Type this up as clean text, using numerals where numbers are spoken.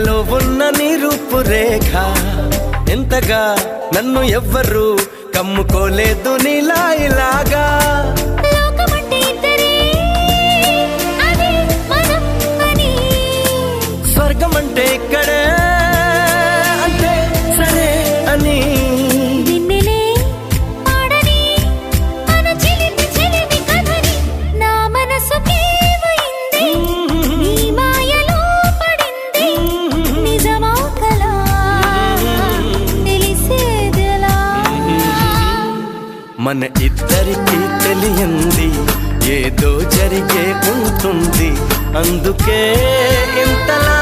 నాలో ఉన్న నీ రూపురేఖ ఎంతగా నన్ను ఎవ్వరు కమ్ముకోలేదు నీలా ఇలాగా. స్వర్గమంటే ఇక్కడే అంటే సరే అని మన ఇద్దరికి తెలియంది ఏదో జరిగే ఉంటుంది అందుకే ఇంతలా